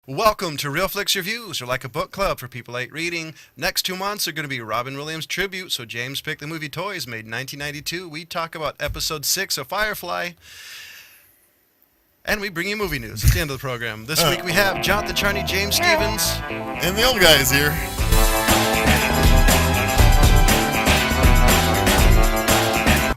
Welcome to Real Flix Reviews, or like a book club for people like reading. Next 2 months are going to be Robin Williams tribute, so James picked the movie Toys, made in 1992. We talk about episode 6 of Firefly, and we bring you movie news at the end of the program. This week we have Jonathan Charney, James Stevens. And the old guy's here.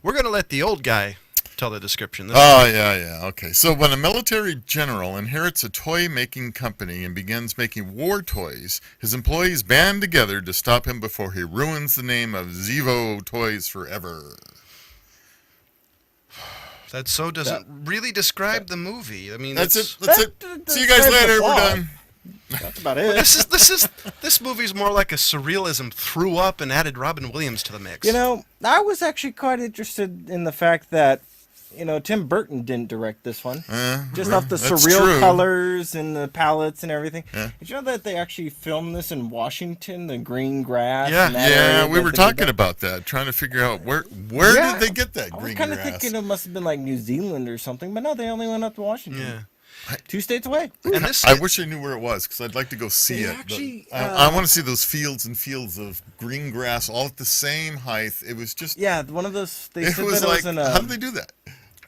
We're going to let the old guy tell the description. Yeah. Okay. So when a military general inherits a toy-making company and begins making war toys, his employees band together to stop him before he ruins the name of Zevo Toys forever. That so doesn't really describe the movie. I mean, That's it. See you guys later. We're done. That's about it. This movie's more like a surrealism threw up and added Robin Williams to the mix. You know, I was actually quite interested in the fact that, Tim Burton didn't direct this one. Just off the surreal colors and the palettes and everything. Yeah. Did you know that they actually filmed this in Washington, the green grass? Yeah. and that area We that were they did talking that? about that, trying to figure out where did they get that I was green kind of grass? thinking it must have been like New Zealand or something, but no, they only went up to Washington. Yeah. 2 states away. And this, I wish I knew where it was because I'd like to go see They it. actually, I want to see those fields and fields of green grass all at the same height. It was just. Yeah, one of those. They It said was that like, it was in how did they do that?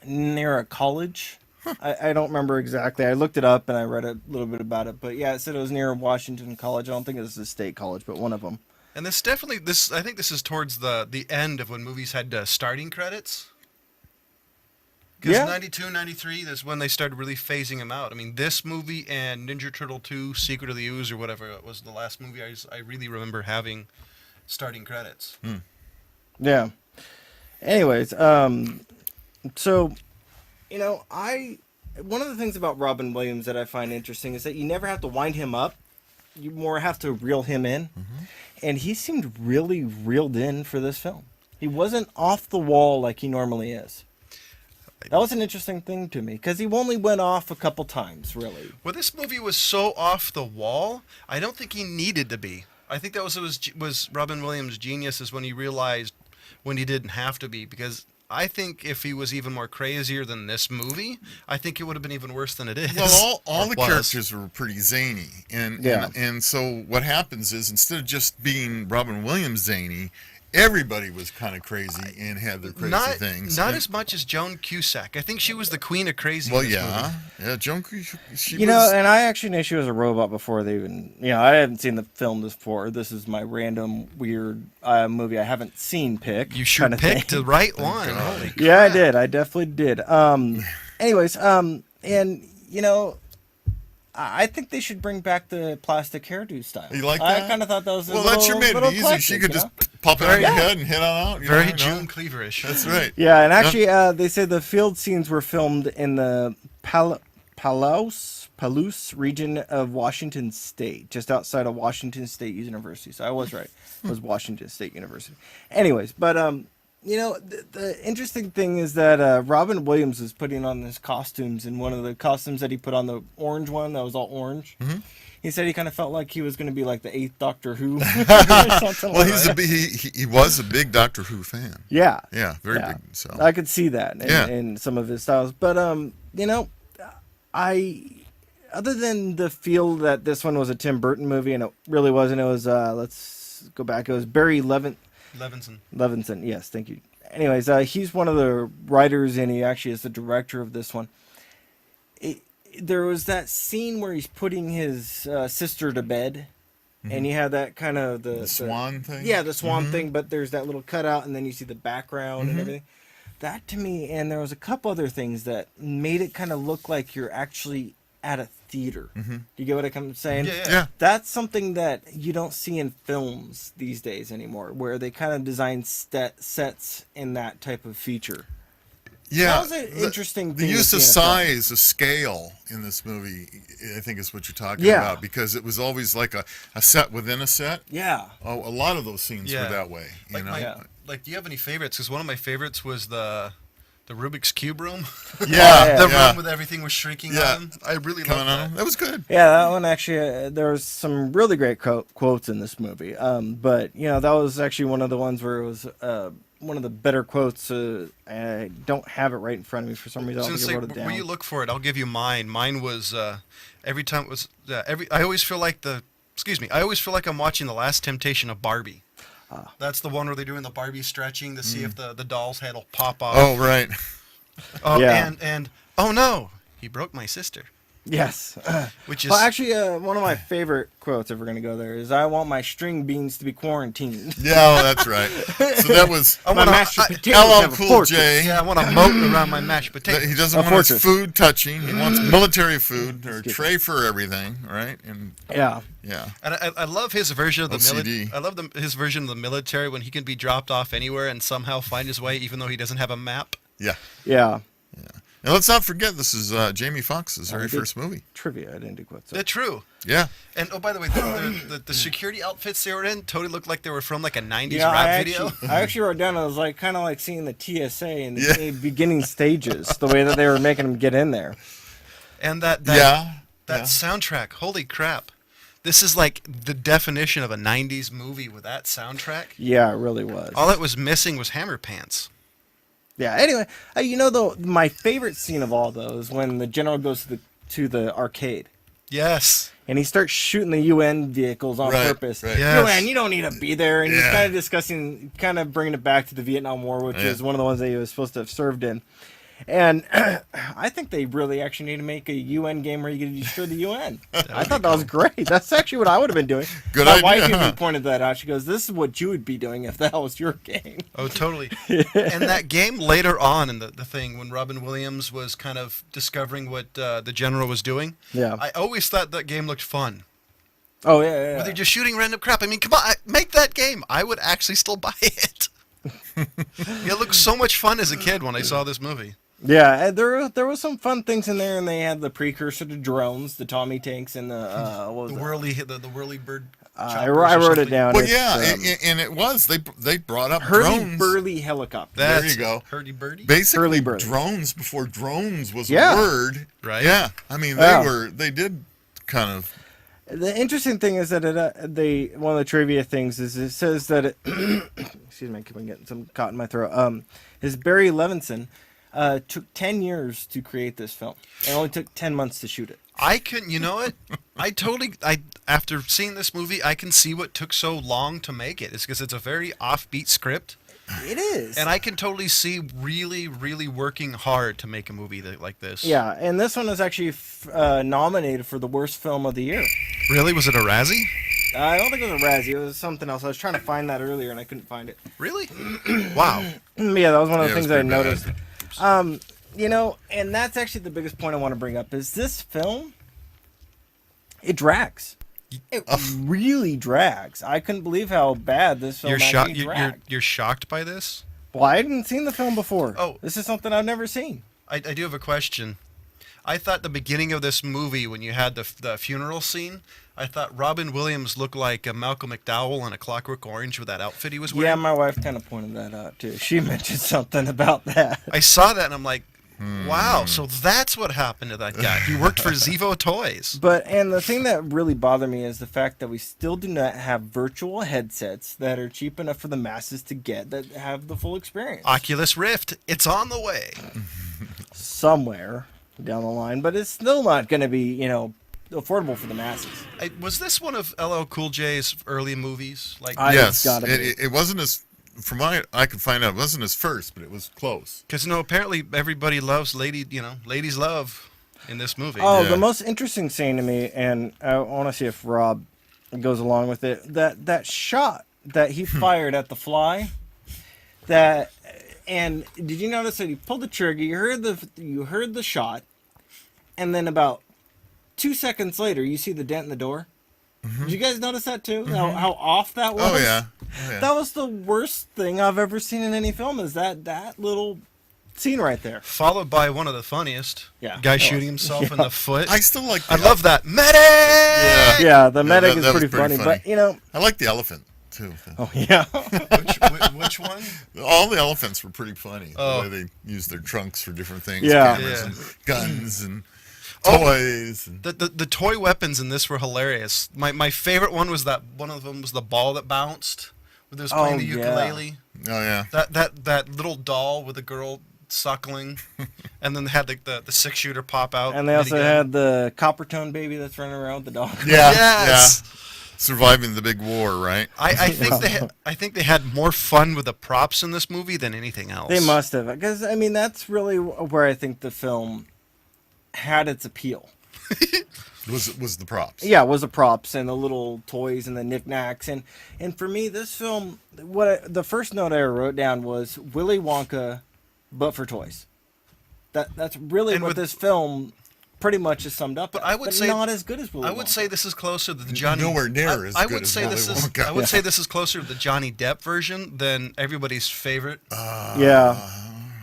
near a college. I don't remember exactly. I looked it up and I read a little bit about it, but yeah, it said it was near Washington College. I don't think it was a state college, but one of them. and this definitely I think this is towards the end of when movies had starting credits. Because Yeah. 92, 93, that's when they started really phasing them out. I mean, this movie and Ninja Turtle 2, Secret of the Ooze, or whatever it was the last movie I really remember having starting credits. Yeah. Anyways, so, one of the things about Robin Williams that I find interesting is that you never have to wind him up. You more have to reel him in. And he seemed really reeled in for this film. He wasn't off the wall like he normally is. That was an interesting thing to me, because he only went off a couple times, really. Well, this movie was so off the wall, I don't think he needed to be. I think that was Robin Williams' genius is when he realized when he didn't have to be, because I think if he was even more crazier than this movie, I think it would have been even worse than it is. Well, all Or the was. characters were pretty zany, and so what happens is instead of just being Robin Williams zany, everybody was kind of crazy and had their crazy things. Not as much as Joan Cusack. I think she was the queen of crazy. Well, in this yeah, movie. yeah. Joan, she You was. know, and I actually knew she was a robot before they even. I haven't seen the film before. This is my random weird movie I haven't seen pick. You sure kinda picked thing. the right one. God. Holy crap. Yeah, I did. I definitely did. Anyways, and I think they should bring back the plastic hairdo style. You like I that? kind of thought that was a Well, little, that sure made little it easy. eclectic, She could you just know? pop it on your Very- head and hit on out. Very you know? June Cleaverish. That's right. Yeah, and actually, they say the field scenes were filmed in the Palouse region of Washington State, just outside of Washington State University. So I was right. It was Washington State University. Anyways, but the interesting thing is that Robin Williams was putting on his costumes, and one of the costumes that he put on, the orange one that was all orange. He said he kind of felt like he was going to be like the 8th Doctor Who. Or something Well, like that. he was a big Doctor Who fan. Yeah. Yeah, very Yeah. big. So I could see that Yeah. in some of his styles. But, other than the feel that this one was a Tim Burton movie, and it really wasn't, it was, let's go back, it was Barry Levinson, yes, thank you. Anyways, he's one of the writers, and he actually is the director of this one. There was that scene where he's putting his sister to bed, and you have that kind of the swan thing. yeah, the swan thing, but there's that little cutout, and then you see the background and everything. That to me, and there was a couple other things that made it kind of look like you're actually at a theater. Do you get what I'm saying? Yeah. That's something that you don't see in films these days anymore, where they kind of design sets in that type of feature. Yeah, That was an interesting The thing to use of see in a film. size, of scale in this movie, I think is what you're talking Yeah. about, because it was always like a set within a set. Yeah. Oh, a lot of those scenes Yeah. were that way. You know? Yeah. Like, do you have any favorites? Because one of my favorites was the Rubik's Cube room. Yeah, The yeah. room with everything was shrinking Yeah. on. I really Coming loved on. that. That was good. Yeah, that one actually, there was some really great quotes in this movie. But, that was actually one of the ones where it was one of the better quotes. I don't have it right in front of me for some reason. I don't think I wrote it down. Where you look for it, I'll give you mine. Mine was every time it was I always feel like I always feel like I'm watching The Last Temptation of Barbie. That's the one where they're doing the Barbie stretching to see if the doll's head will pop off. Oh, right. Yeah. And oh no, he broke my sister. Yes. Which is Well, actually, one of my favorite quotes, if we're going to go there, is I want my string beans to be quarantined. Yeah, oh, that's right. So that was My mashed potatoes LL have a Cool fortress. J. yeah, I want a moat around my mashed potato. He doesn't A want his fortress. food touching. He wants military food or a Excuse tray for everything, right? And Yeah. yeah. And I love his version of the military. OCD. I love his version of the military when he can be dropped off anywhere and somehow find his way, even though he doesn't have a map. Yeah. Yeah. And let's not forget, this is Jamie Foxx's very he did. first movie. Trivia. I didn't do quotes. They're true. Yeah. And oh, by the way, the security outfits they were in totally looked like they were from like a '90s Yeah, rap video. I actually wrote down, I was like, kind of like seeing the TSA in the Yeah. beginning stages, the way that they were making them get in there. And that Yeah. soundtrack, holy crap! This is like the definition of a '90s movie with that soundtrack. Yeah, it really was. All that was missing was Hammer Pants. Yeah. Anyway, though, my favorite scene of all those when the general goes to the arcade Yes. and he starts shooting the UN vehicles on Right, purpose. right. Yes. UN, you don't need to be there, and he's Yeah. kind of discussing, kind of bringing it back to the Vietnam War, which Yeah. is one of the ones that he was supposed to have served in. And I think they really actually need to make a UN game where you can destroy the UN. I thought that was great. That's actually what I would have been doing. Good My idea, wife even huh? pointed that out. She goes, "This is what you would be doing if that was your game." Oh, totally. And that game later on in the thing, when Robin Williams was kind of discovering what the general was doing, Yeah. I always thought that game looked fun. Oh yeah. Where they're just shooting random crap. I mean, come on, make that game. I would actually still buy it. It looked so much fun as a kid when I saw this movie. Yeah, and there was some fun things in there, and they had the precursor to drones, the Tommy tanks, and the what was The it? whirly bird. I choppers or wrote it something. down. Well, It's, yeah, and it was. They brought up Hurdy drones. Burly helicopter. There you go. Hurdy birdie. Basically, Hurly-burly. drones before drones was Yeah. a word. Right. Yeah. I mean, Yeah. they did kind of. The interesting thing is that one of the trivia things is it says that it, excuse me, I keep on getting some caught in my throat. Is Barry Levinson took 10 years to create this film. It only took 10 months to shoot it. I can, you know what? After seeing this movie, I can see what took so long to make it. It's because it's a very offbeat script, It is. and I can totally see really, really working hard to make a movie like this. Yeah, and this one is actually nominated for the worst film of the year. Really? Was it a Razzie? I don't think it was a Razzie. It was something else. I was trying to find that earlier, and I couldn't find it. Really? Wow. Yeah, that was one of the Yeah, it was things I pretty noticed. bad. And that's actually the biggest point I want to bring up is this film, it drags. It really drags. I couldn't believe how bad this film You're actually shocked. dragged. You're shocked by this? Well, I hadn't seen the film before. Oh. This is something I've never seen. I do have a question. I thought the beginning of this movie, when you had the funeral scene, I thought Robin Williams looked like a Malcolm McDowell in A Clockwork Orange with that outfit he was wearing. Yeah, my wife kind of pointed that out, too. She mentioned something about that. I saw that and I'm like, wow, so that's what happened to that guy. He worked for Zevo Toys. And the thing that really bothered me is the fact that we still do not have virtual headsets that are cheap enough for the masses to get that have the full experience. Oculus Rift, it's on the way. Somewhere down the line, but it's still not going to be, affordable for the masses. Was this one of LL Cool J's early movies? Like, It's Yes, gotta be. it wasn't as. From what I could find out, it wasn't his first, but it was close. because apparently everybody loves ladies love in this movie. Oh, Yeah. the most interesting scene to me, and I want to see if Rob goes along with it. That shot that he fired at the fly. And did you notice that he pulled the trigger? You heard the shot, and then about 2 seconds later, you see the dent in the door. Did you guys notice that too? How off that was? Oh yeah. That was the worst thing I've ever seen in any film. Is that little scene right there? Followed by one of the funniest. Yeah. Guy That shooting himself in the foot. I still like. I love that. Medic! Yeah, the medic is that was pretty funny, pretty but I like the elephant too. oh yeah. Which one? All the elephants were pretty funny. Oh. The way they used their trunks for different things. Yeah. Cameras Yeah. and guns and Oh. toys. And, The toy weapons in this were hilarious. My favorite one was that one of them was the ball that bounced when they was playing the yeah. ukulele. Oh yeah. That little doll with a girl suckling, and then they had the 6-shooter pop out. And they also minigun. had the copper tone baby that's running around with the dog. Yeah. Yes. Yeah. Surviving the big war, right? I think they had more fun with the props in this movie than anything else. They must have, because I mean that's really where I think the film had its appeal. Was the props? Yeah, it was the props and the little toys and the knickknacks, and for me, this film, the first note I wrote down was Willy Wonka, but for toys. That's really And what with- this film pretty much is summed up. But as, I would say not as good as Willy I would Wonka. say this is closer to the Johnny. Nowhere near as I good would as say Willy this is. Wonka. I would say this is closer to the Johnny Depp version than everybody's favorite. Yeah.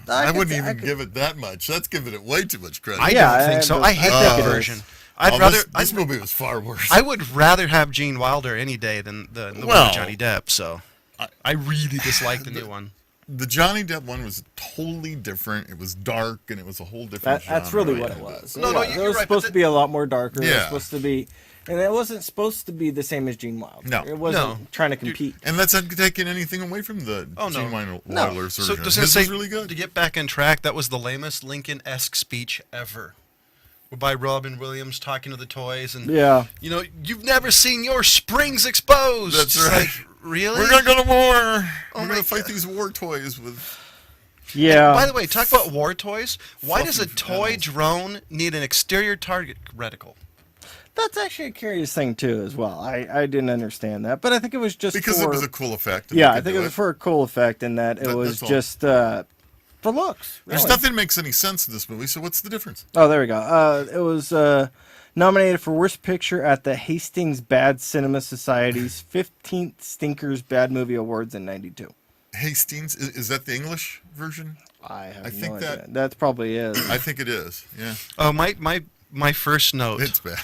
I wouldn't even give it that much. That's giving it way too much credit. I Yeah, don't think so. I hate I that think it version. is. I'd rather. This movie was far worse. I would rather have Gene Wilder any day than the one Well, with Johnny Depp. So I really dislike the new one. The Johnny Depp one was totally different. It was dark, and it was a whole different That's genre, really right? what it was. No, Yeah, you're it was right, supposed but to be a lot more darker. It was Yeah. supposed to be, and it wasn't supposed to be the same as Gene Wilder. No. It wasn't No. trying to compete. And that's not taking anything away from the Oh, no. Gene Wilder's No. version. So does His it say was really good. to get back on track? That was the lamest Lincoln-esque speech ever, by Robin Williams talking to the toys and Yeah. you know, you've never seen your springs exposed. That's It's right. like, really? We're gonna go to war. Oh We're my gonna fight God. these war toys with. Yeah. By the way, talk about war toys. Why does a Fluffy toy animals. drone need an exterior target reticle? That's actually a curious thing too, as well. I didn't understand that, but I think it was just Because for, it was a cool effect. and yeah. they I could think do it was for a cool effect, in that it That- was that's all. just for looks. There's really. nothing that makes any sense in this movie. So what's the difference? Oh, there we go. It was nominated for Worst Picture at the Hastings Bad Cinema Society's 15th Stinkers Bad Movie Awards in '92. Hastings is that the English version? I have I no think idea. that- That's probably is. I think it is. Yeah, Oh, my first note. it's bad.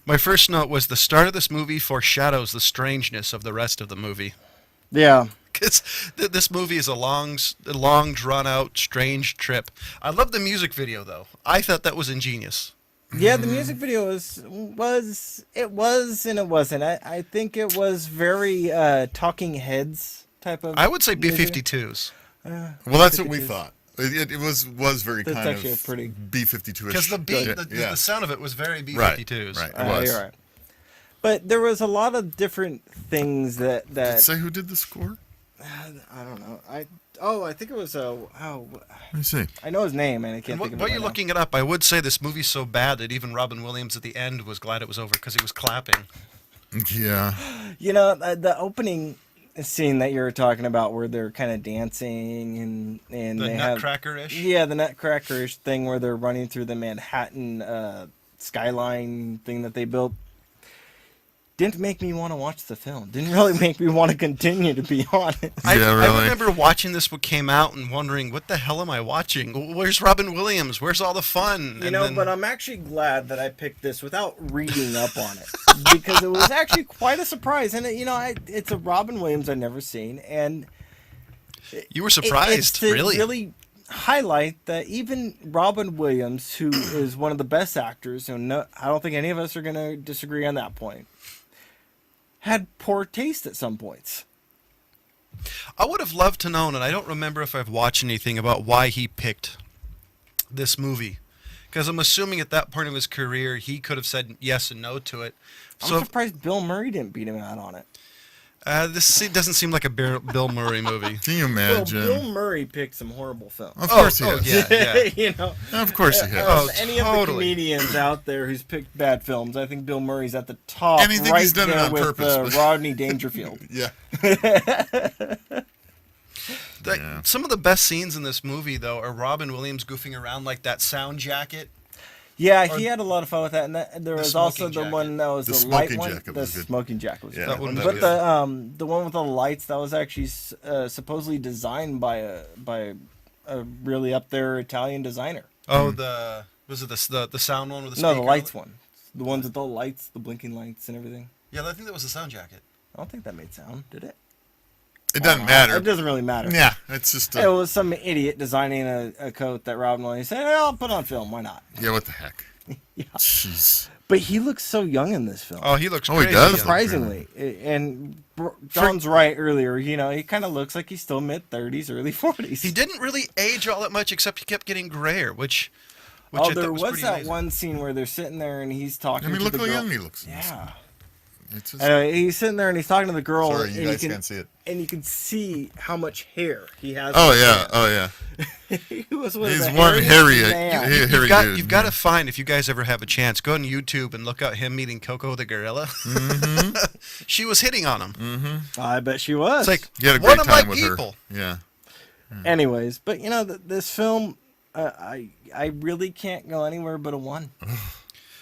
My first note was the start of this movie foreshadows the strangeness of the rest of the movie. Yeah. Because this movie is a long, drawn out, strange trip. I love the music video though. I thought that was ingenious. Yeah, the music video was and it wasn't. I think it was very Talking Heads type of. I would say music. B-52s. Well, that's what we 52s. thought. It was very That's kind actually of a pretty- B-52ish. Because the beat, Yeah, the, yeah. the sound of it was very Right, B-52s. right. It was. You're right. But there was a lot of different things that Say who did the score? I don't know. I think it was Let me see. I know his name and I can't And think of it. while you're right now. looking it up, I would say this movie's so bad that even Robin Williams at the end was glad it was over because he was clapping. Yeah. You know, the opening scene that you were talking about, where they're kind of dancing and The they have Nutcracker-ish. yeah, the Nutcracker-ish thing where they're running through the Manhattan skyline thing that they built. Didn't make me want to watch the film. Didn't really make me want to continue, to be honest. I really. remember watching this when it came out and wondering, what the hell am I watching? Where's Robin Williams? Where's all the fun? You And know, then- but I'm actually glad that I picked this without reading up on it, because it was actually quite a surprise. And it's a Robin Williams I've never seen, and you were it's surprised, to really? highlight that even Robin Williams, who is one of the best actors, and I don't think any of us are going to disagree on that point, had poor taste at some points. I would have loved to know, and I don't remember if I've watched anything about why he picked this movie. Because I'm assuming at that point of his career, he could have said yes and no to it. I'm So surprised Bill Murray didn't beat him out on it. doesn't seem like a Bill Murray movie. Can you Well, imagine? Bill Murray picked some horrible films. Of course he has. yeah. You know, Of course he has. Oh, any of the totally. comedians out there who's picked bad films, I think Bill Murray's at the top. And I think right he's done it there on with purpose, but- Rodney Dangerfield. Yeah. Some of the best scenes in this movie, though, are Robin Williams goofing around like that sound jacket. Yeah, he had a lot of fun with that, and there was also smoking the jacket. one that was The the, light smoking one. jacket The was good. smoking jacket was Yeah, good. that one was But good. the one with the lights, that was actually supposedly designed by a really up there Italian designer. Oh, was it the sound one with the No, speaker? the lights one. The ones with the lights, the blinking lights and everything. Yeah, I think that was the sound jacket. I don't think that made sound, did it? It doesn't matter. It doesn't really matter. Yeah, it's just. It was some idiot designing a coat that Robin Williams said, "I'll put on film. Why not?" Yeah, what the heck? Yeah. Jeez. But he looks so young in this film. Oh, he looks Oh, he crazy does. young. Surprisingly. And John's right earlier. He kind of looks like he's still mid-30s, early 40s. He didn't really age all that much, except he kept getting grayer, which Oh, I there thought was was pretty that amazing. one scene where they're sitting there and he's talking I mean, to look the how girl. young he looks. Yeah. It's just, He's sitting there and he's talking to the girl. sorry, and you guys can, can't see it. And you can see how much hair he has. Oh on his yeah, head. oh yeah. He was one of He's the one hairy, hairiest man. hairy dude. You've got to find, if you guys ever have a chance, go on YouTube and look out him meeting Coco the gorilla. Mm-hmm. She was hitting on him. I bet she was. It's like, He had a one great of my time with people. her. Yeah. Anyways, but this film, I really can't go anywhere but a 1.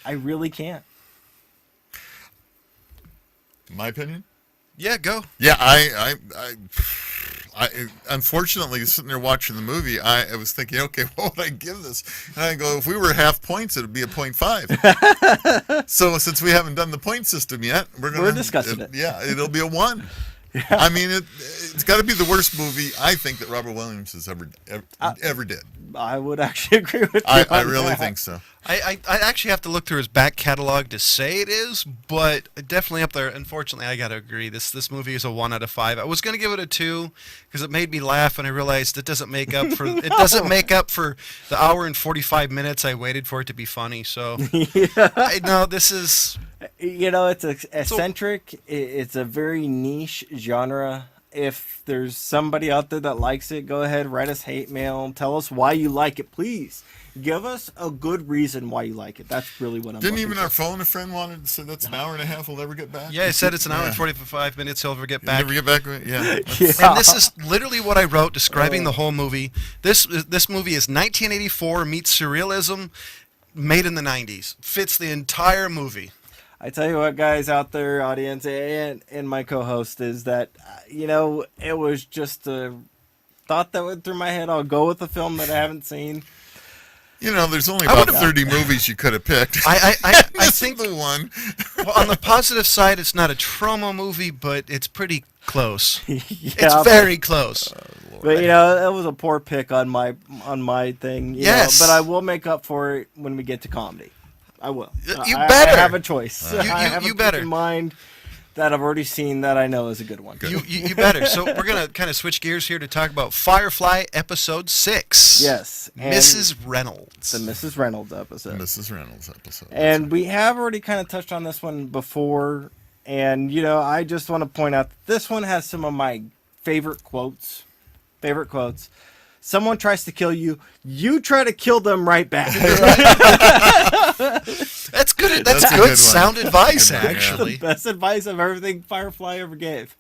I really can't. My opinion. Yeah, go. Yeah, I unfortunately sitting there watching the movie, I was thinking, okay, what would I give this? And I go, if we were half points, it would be a 0.5. So since we haven't done the point system yet, we're discussing it. Yeah, it'll be a 1. I mean, it's got to be the worst movie I think that Robert Williams has ever did. I would actually agree with you. I on really that. think so. I actually have to look through his back catalog to say it is, but definitely up there. Unfortunately, I got to agree. This movie is a 1 out of 5. I was going to give it a 2 because it made me laugh, and I realized it doesn't make up for the hour and 45 minutes I waited for it to be funny. So no, this is. It's eccentric. It's a very niche genre. If there's somebody out there that likes it, go ahead, write us hate mail. Tell us why you like it, please. Give us a good reason why you like it. That's really what I'm Didn't looking even for. our phone a friend wanted to say that's an hour and a half we'll never get back? Yeah, I said it's an hour and Yeah. 45 minutes. He'll never get back. Never get back? Yeah. Yeah. And this is literally what I wrote describing the whole movie. This movie is 1984 meets surrealism, made in the 90s. Fits the entire movie. I tell you what, guys out there, audience, and my co-host, is that, it was just a thought that went through my head. I'll go with a film that I haven't seen. There's only I about would've- 30 movies you could have picked. I This think is the one. well, on the positive side, it's not a trauma movie, but it's pretty close. Yeah, It's very close. But that was a poor pick on my thing. Yes. But I will make up for it when we get to comedy. I will. You I better. have a choice. I have you a pick better. in mind that I've already seen that I know is a good one. You better. So we're gonna kind of switch gears here to talk about Firefly Episode 6. Yes. and Mrs. Reynolds. The Mrs. Reynolds episode. Mrs. Reynolds episode. And we have already kind of touched on this one before. And, I just want to point out that this one has some of my favorite quotes. Someone tries to kill you, you try to kill them right back. That's good. That's That's a good good one. sound advice, Good one, yeah. actually. Best advice of everything Firefly ever gave.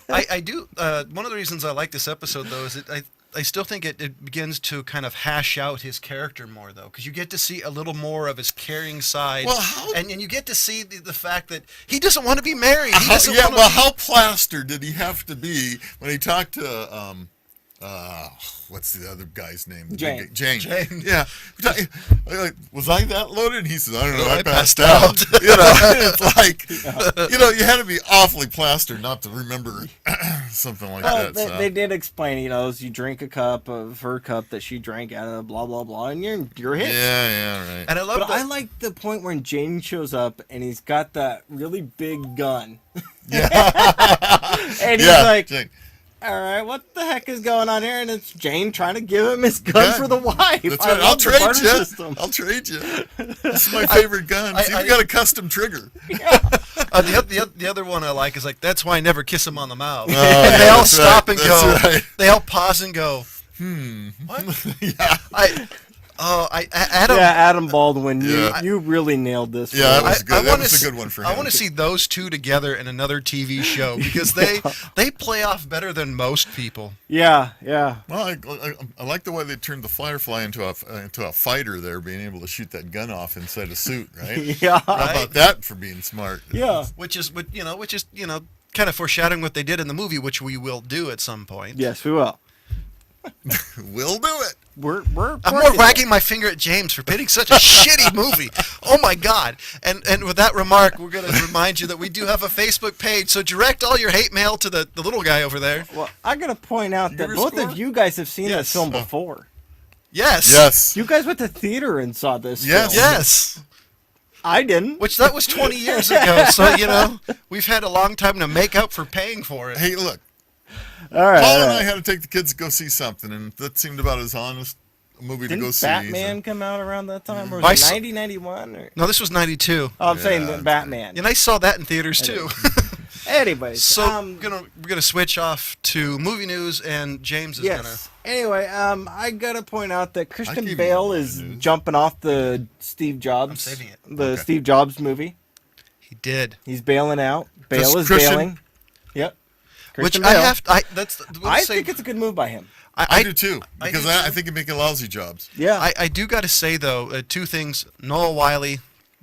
I do. One of the reasons I like this episode, though, is that I still think it begins to kind of hash out his character more, though, because you get to see a little more of his caring side. Well, how- and you get to see the fact that he doesn't want to be married. He doesn't Yeah, wanna well, be- how plastered did he have to be when he talked to what's the other guy's name? Jane. Jane. Jane. Yeah. Was I that loaded? And he says, I don't know. No, I I passed passed out. out. It's like, you had to be awfully plastered not to remember something like Well, that. So. they did explain, as you drink a cup of her cup that she drank out of, blah, blah, blah, and you're hit. Yeah, right. And I love But that. I like the point when Jane shows up and he's got that really big gun. Yeah. And he's Yeah, like, Jane. all right, what the heck is going on here? And it's Jane trying to give him his gun Yeah. for the wife. That's I right. love I'll the trade barter you. system. I'll trade you. This is my favorite gun. It's even got a custom trigger. The other one I like is like, that's why I never kiss him on the mouth. Oh, and they yeah, all that's stop right, and that's go. right. They all pause and go. What? Adam. Yeah, Adam Baldwin, Yeah. you really nailed this. Yeah, one. that was good. That wanna was a good one for him. I want to see those two together in another TV show because they play off better than most people. Yeah. Well, I like the way they turned the Firefly into a fighter there, being able to shoot that gun off inside a suit, right? Yeah. How about that for being smart? Yeah. Which is kind of foreshadowing what they did in the movie, which we will do at some point. Yes, we will. We'll do it. We're I'm more working wagging my finger at James for picking such a shitty movie. Oh my God! And with that remark, we're going to remind you that we do have a Facebook page. So direct all your hate mail to the little guy over there. Well, I gotta point out You that give both her a score? of you guys have seen Yes. this film before. Yes. Yes. You guys went to theater and saw this. Yes. film. Yes. I didn't. Which that was 20 years ago. So, you know, we've had a long time to make up for paying for it. Hey, look, All right. Paul all and right. I had to take the kids to go see something, and that seemed about as honest a movie to go Didn't see. Batman come out around that time? Or I was saw- it 90, 91? Or... No, this was 92. Oh, I'm saying Yeah. the Batman. And I saw that in theaters, too. Anyways. So, we're gonna switch off to movie news, and James is Yes. Anyway, I gotta point out that gave Christian you Bale the is news. jumping off the Steve Jobs. I'm saving it. The Okay. Steve Jobs movie. He did. He's bailing out. Bale Does is Christian- bailing. Yep. Christian Which I Bale. have. We'll I say- think it's a good move by him. I do too, I because do I too. think he'd make lousy jobs. Yeah. I do got to say though, two things. Noah Wiley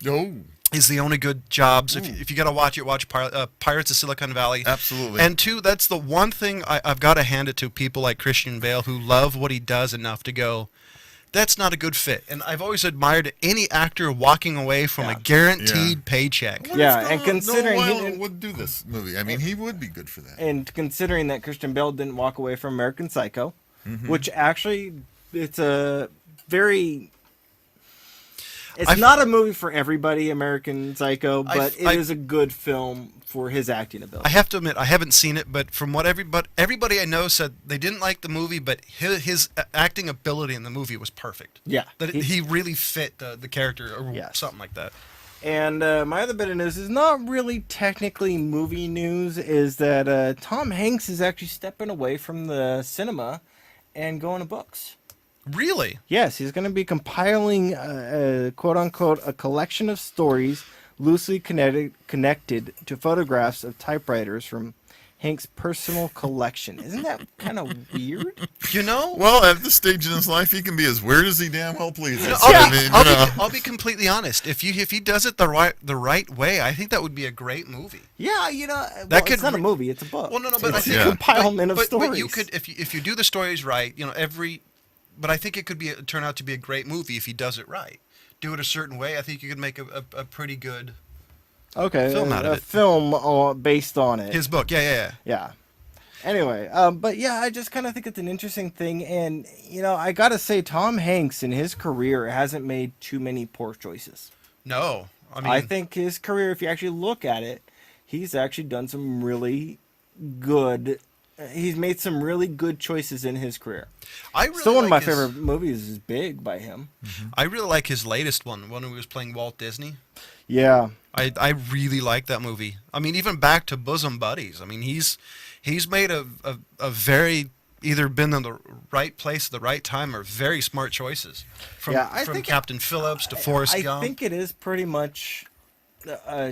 Oh, is the only good Jobs. If you got to watch it, watch Pirates of Silicon Valley. absolutely. And two, that's the one thing I've got to hand it to people like Christian Bale who love what he does enough to go, that's not a good fit. And I've always admired any actor walking away from a guaranteed Yeah. paycheck. What Yeah, if and considering he Noah Wiley didn't- would do this movie, I mean, he would be good for that. And considering that Christian Bale didn't walk away from American Psycho, Mm-hmm. which actually it's a very it's I've- not a movie for everybody, American Psycho, but I've- it is a good film for his acting ability. I have to admit, I haven't seen it, but from what everybody I know said they didn't like the movie, but his acting ability in the movie was perfect. Yeah. That he really fit the character or Yes. something like that. And my other bit of news is not really technically movie news, is that Tom Hanks is actually stepping away from the cinema and going to books. Really? Yes, he's going to be compiling, quote unquote, a collection of stories loosely connected to photographs of typewriters from Hank's personal collection. Isn't that kind of weird? You know? Well, at this stage in his life, he can be as weird as he damn well pleases. I'll be completely honest. If he does it the right way, I think that would be a great movie. Yeah, you know, That could it's not a re- movie; it's a book. Well, no, but I It's think a compilement of stories. But you could, if you do the stories right, you know, but I think it could turn out to be a great movie if he does it right. Do it a certain way. I think you could make a pretty good film out of a it. film based on it. his book. Yeah. Yeah. Anyway, but yeah, I just kind of think it's an interesting thing, and you know, I gotta say, Tom Hanks in his career hasn't made too many poor choices. No, I mean, I think his career, if you actually look at it, he's actually done some really good. He's made some really good choices in his career. I really Still, one of my like his- favorite movies is Big by him. I really like his latest one when he was playing Walt Disney. Yeah, I really like that movie. I mean, even back to Bosom Buddies. I mean, he's made a very either been in the right place at the right time or very smart choices. From Yeah, I from think- Captain Phillips to Forrest I Gump. think it is pretty much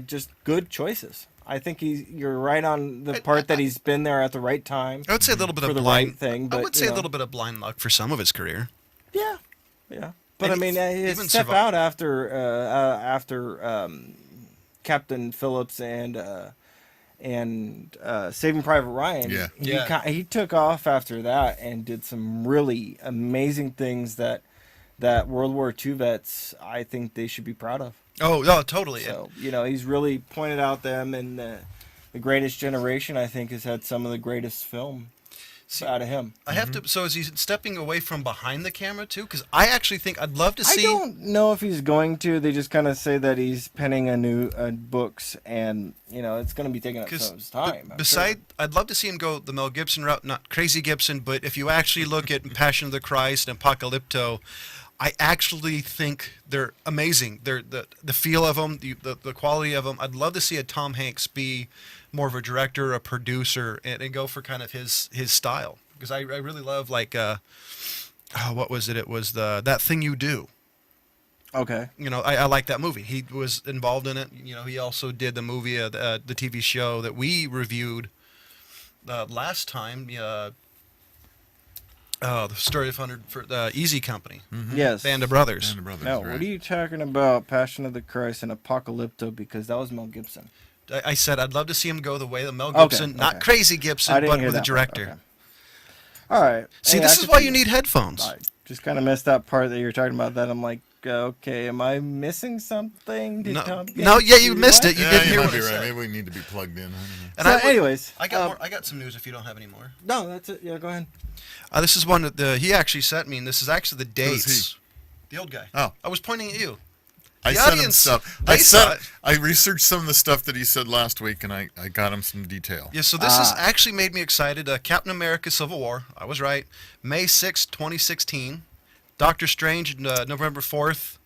just good choices. I think you're right on the part that he's been there at the right time. I would say a little bit for of the blind right thing, I but, would you say a know. little bit of blind luck for some of his career. Yeah, yeah. But And I mean, his even step survi- out after Captain Phillips and Saving Private Ryan. Yeah. Yeah. He took off after that and did some really amazing things that World War II vets, I think they should be proud of. Oh, no, totally. So you know, he's really pointed out them, and the Greatest Generation, I think, has had some of the greatest film out of him. I have to. So is he stepping away from behind the camera too? Because I actually think I'd love to see. I don't know if he's going to. They just kind of say that he's penning a new books, and you know it's going to be taking up some of his time. I'm sure. I'd love to see him go the Mel Gibson route, not Crazy Gibson, but if you actually look at Passion of the Christ and Apocalypto, I actually think they're amazing. They're the feel of them, the quality of them. I'd love to see a Tom Hanks be more of a director, a producer, and go for kind of his style. Because I really love like what was it? It was That Thing You Do. Okay. You know, I like that movie. He was involved in it. You know, he also did the movie, the TV show that we reviewed last time. The story of the Easy Company, Yes. Band of Brothers. Band of Brothers, No, right. what are you talking about? Passion of the Christ and Apocalypto, because that was Mel Gibson. I said I'd love to see him go the way of Mel Okay, Gibson, not okay. Crazy I Gibson, didn't but hear with a that part. director. Okay. All right. See, Hey, this I is why just- you need headphones. I just kind of missed that part that you're talking about. That I'm like, okay, am I missing something? Did No, Tom no, Hanks yeah, you do missed what? it. You Yeah, didn't you hear might what be I right. said. Maybe we need to be plugged in. I don't know. And So, I would- anyways, I got some news if you don't have any more. no, that's it. Yeah, go ahead. This is one that he actually sent me, and this is actually the Who's dates. The old guy. Oh. I was pointing at you. I The sent him audience, stuff. they saw it. I researched some of the stuff that he said last week, and I got him some detail. Yeah, so this has actually made me excited. Captain America: Civil War. I was right. May 6th, 2016. Doctor Strange, November 4th.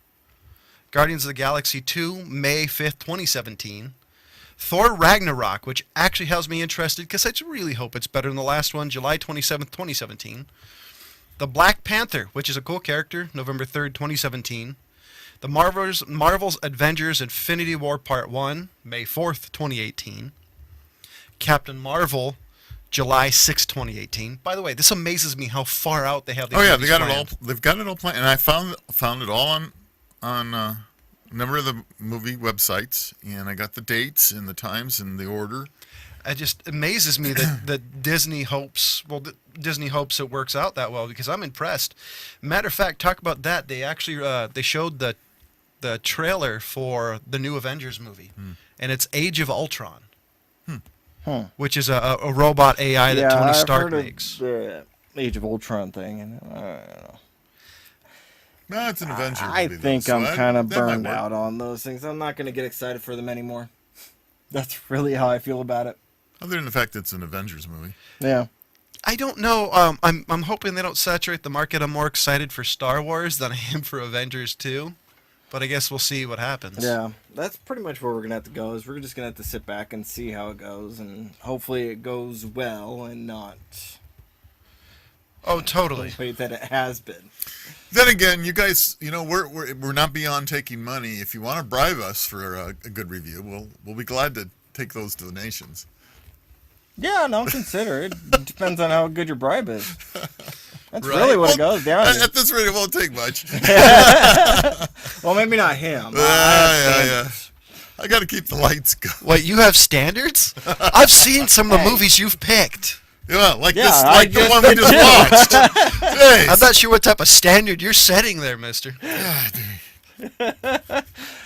Guardians of the Galaxy 2, May 5th, 2017. Thor Ragnarok, which actually has me interested because I really hope it's better than the last one, July 27th, 2017. The Black Panther, which is a cool character, November 3rd, 2017. The Marvel's Avengers Infinity War Part 1, May 4th, 2018. Captain Marvel, July 6th, 2018. By the way, this amazes me how far out they have these Oh yeah, movies they got planned. it all. They've got it all planned, and I found it all on a number of the movie websites, and I got the dates and the times and the order. It just amazes me that Disney hopes it works out that well, because I'm impressed. Matter of fact, talk about that. They actually they showed the trailer for the new Avengers movie, and it's Age of Ultron, which is a robot AI that Tony Stark makes. The Age of Ultron thing, and I don't know. No, it's an Avenger I movie. think though, I'm so kind of that might burned work. out on those things. I'm not going to get excited for them anymore. That's really how I feel about it. Other than the fact that it's an Avengers movie. Yeah. I don't know. I'm hoping they don't saturate the market. I'm more excited for Star Wars than I am for Avengers 2. But I guess we'll see what happens. Yeah, that's pretty much where we're going to have to go, is we're just going to have to sit back and see how it goes, and hopefully it goes well and not Oh, totally. the way that it has been. Then again, you guys, we're not beyond taking money. If you want to bribe us for a good review, we'll be glad to take those donations. Yeah, no, consider it. It depends on how good your bribe is. That's Right. really what it goes down to. At this rate, it won't take much. Well, maybe not him. Yeah. I got to keep the lights going. Wait, you have standards? I've seen some of the movies you've picked. Yeah, like Yeah, the one we just watched. Jeez. I'm not sure what type of standard you're setting there, mister.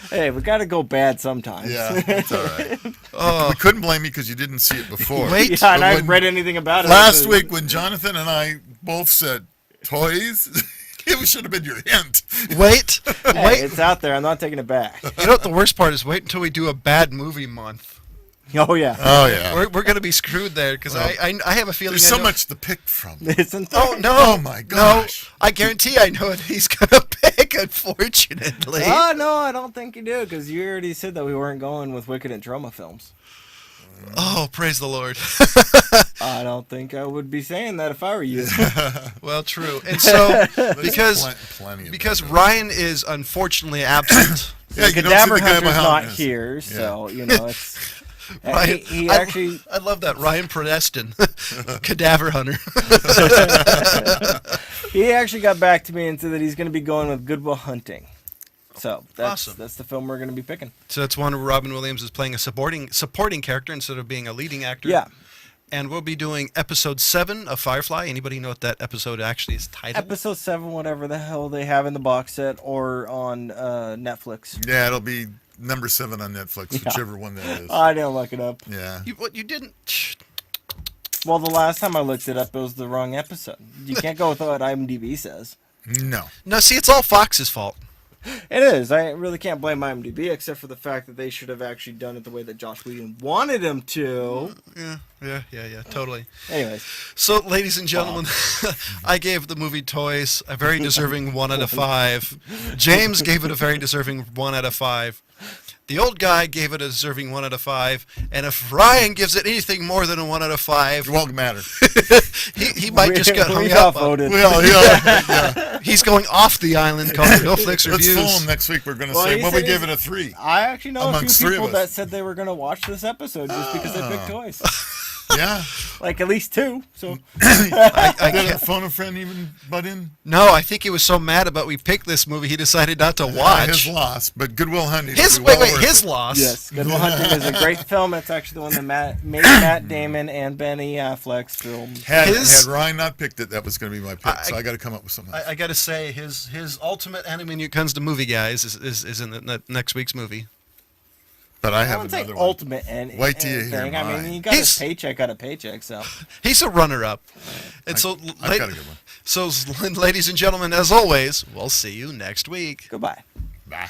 Hey, we got to go bad sometimes. Yeah, that's all right. Oh, We couldn't blame you because you didn't see it before. Wait. Yeah, and I But haven't read anything about it. Last week, when Jonathan and I both said toys, it should have been your hint. wait. Hey, it's out there. I'm not taking it back. You know what the worst part is? Wait until we do a bad movie month. Oh, yeah. Oh, yeah. We're going to be screwed there because I have a feeling. There's I so know- much to pick from. Isn't there? Oh no! Oh, my gosh. No, I guarantee I know what he's gonna pick. Unfortunately. Oh, no, I don't think you do, because you already said that we weren't going with Wicked and Trauma films. Oh, praise the Lord. I don't think I would be saying that if I were you. Well, true. And so There's plenty of because them. Ryan is unfortunately absent. Yeah, you don't see Cadaver the guy Hunter's behind not us. here, so, it's... Ryan, he actually... I love that Ryan Predestin, Cadaver Hunter. He actually got back to me and said that he's going to be going with Good Will Hunting. So Awesome. that's the film we're going to be picking. So it's one where Robin Williams is playing a supporting character instead of being a leading actor. Yeah. And we'll be doing episode 7 of Firefly. Anybody know what that episode actually is titled? Episode 7, whatever the hell they have in the box set or on Netflix. Yeah, it'll be number 7 on Netflix, Yeah. whichever one that is. I didn't look it up. Yeah. You didn't. Shh. Well, the last time I looked it up, it was the wrong episode. You can't go with what IMDb says. No. No, see, it's all Fox's fault. It is. I really can't blame IMDb, except for the fact that they should have actually done it the way that Josh Whedon wanted him to. Yeah, totally. Anyways, So, ladies and gentlemen, I gave the movie Toys a very deserving 1 out of 5. James gave it a very deserving 1 out of 5. The old guy gave it a deserving 1 out of 5. And if Ryan gives it anything more than a 1 out of 5, It won't matter. he might just get hung we up on. outvoted. Yeah. He's going off the island calling Bill Flix Let's fool reviews. him next week. We're going to Well, say, he well, we said gave he's- it a 3. I actually know a Amongst few three of people us. that said they were going to watch this episode just because they picked Toys. Yeah. Like at least 2. So I Did a can't, phone a friend even butt in? no, I think he was so mad about we picked this movie, he decided not to watch. His loss, but Goodwill Hunting. His will be well worth his it. loss. yes, Good Will Hunting is a great film. It's actually the one that made Matt Damon and Benny Affleck's film. Had His- Ryan not picked it, that was going to be my pick. So I got to come up with something else. I got to say, his ultimate enemy when it comes to movie guys is in the next week's movie. But I I have wouldn't say another one. ultimate and Wait till you hear thing. I mine. mean, he got his He's- paycheck out of paycheck, so. He's a runner-up. And I've got a good one. So, ladies and gentlemen, as always, we'll see you next week. Goodbye. Bye.